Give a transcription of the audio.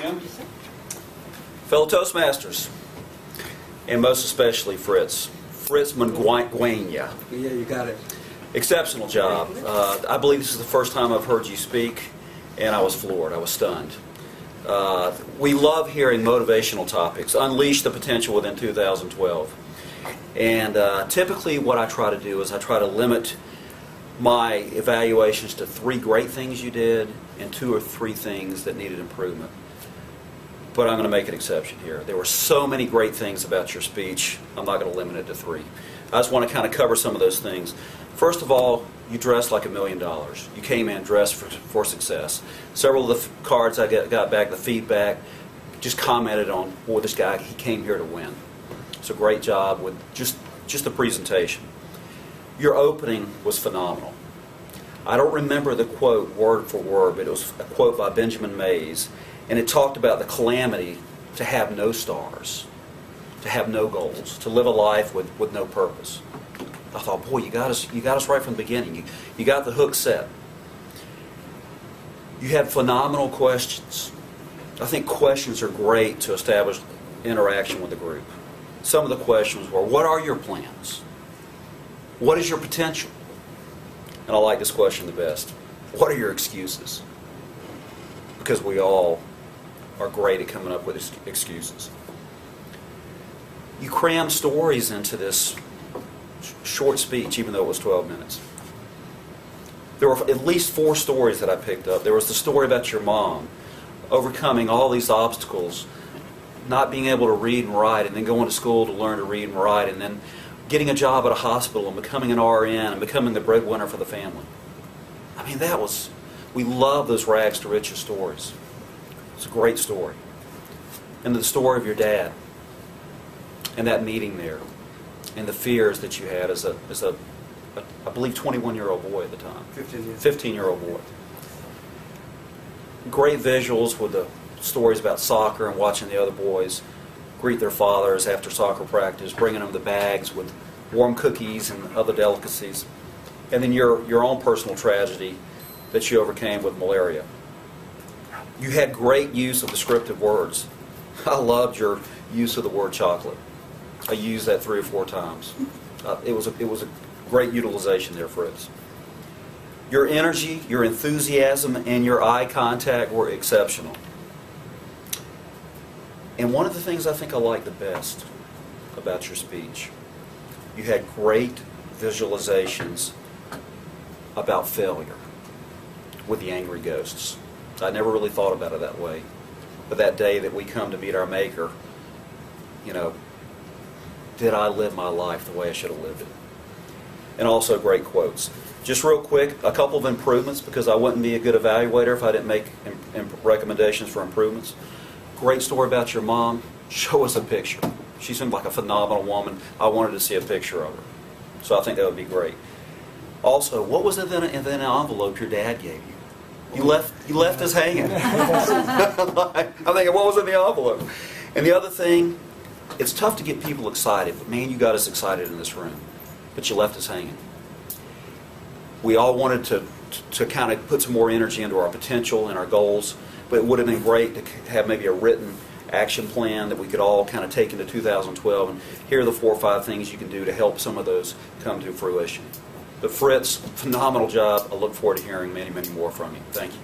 Jim. Fellow Toastmasters, and most especially Fritz Ka-Ngwenya. Yeah, you got it. Exceptional job. I believe this is the first time I've heard you speak, and I was floored. I was stunned. We love hearing motivational topics. Unleash the potential within 2012. And typically what I try to do is I try to limit my evaluations to 3 great things you did and 2 or 3 things that needed improvement. But I'm going to make an exception here. There were so many great things about your speech, I'm not going to limit it to 3. I just want to kind of cover some of those things. First of all, you dressed like $1 million. You came in dressed for success. Several of the cards I got back, the feedback, just commented on, boy, this guy, he came here to win. It's a great job with just the presentation. Your opening was phenomenal. I don't remember the quote word for word, but it was a quote by Benjamin Mays, and it talked about the calamity to have no stars, to have no goals, to live a life with no purpose. I thought, boy, you got us right from the beginning. You got the hook set. You had phenomenal questions. I think questions are great to establish interaction with the group. Some of the questions were, what are your plans? What is your potential? And I like this question the best. What are your excuses? Because we all are great at coming up with excuses. You crammed stories into this short speech, even though it was 12 minutes. There were at least 4 stories that I picked up. There was the story about your mom overcoming all these obstacles, not being able to read and write, and then going to school to learn to read and write, and then getting a job at a hospital and becoming an RN and becoming the breadwinner for the family. I mean, we love those rags to riches stories. It's a great story. And the story of your dad and that meeting there and the fears that you had as a I believe 21-year-old boy at the time. 15-year-old boy. Great visuals with the stories about soccer and watching the other boys greet their fathers after soccer practice, bringing them the bags with warm cookies and other delicacies. And then your own personal tragedy that you overcame with malaria. You had great use of descriptive words. I loved your use of the word chocolate. I used that 3 or 4 times. It was a great utilization there, Fritz. Your energy, your enthusiasm, and your eye contact were exceptional. And one of the things I think I liked the best about your speech, you had great visualizations about failure with the angry ghosts. I never really thought about it that way. But that day that we come to meet our Maker, did I live my life the way I should have lived it? And also great quotes. Just real quick, a couple of improvements, because I wouldn't be a good evaluator if I didn't make recommendations for improvements. Great story about your mom. Show us a picture. She seemed like a phenomenal woman. I wanted to see a picture of her. So I think that would be great. Also, what was it in an envelope your dad gave you? You left us hanging. I'm thinking, what was in the envelope? And the other thing, it's tough to get people excited, but man, you got us excited in this room. But you left us hanging. We all wanted to kind of put some more energy into our potential and our goals, but it would have been great to have maybe a written action plan that we could all kind of take into 2012, and here are the 4 or 5 things you can do to help some of those come to fruition. But Fritz, phenomenal job. I look forward to hearing many, many more from you. Thank you.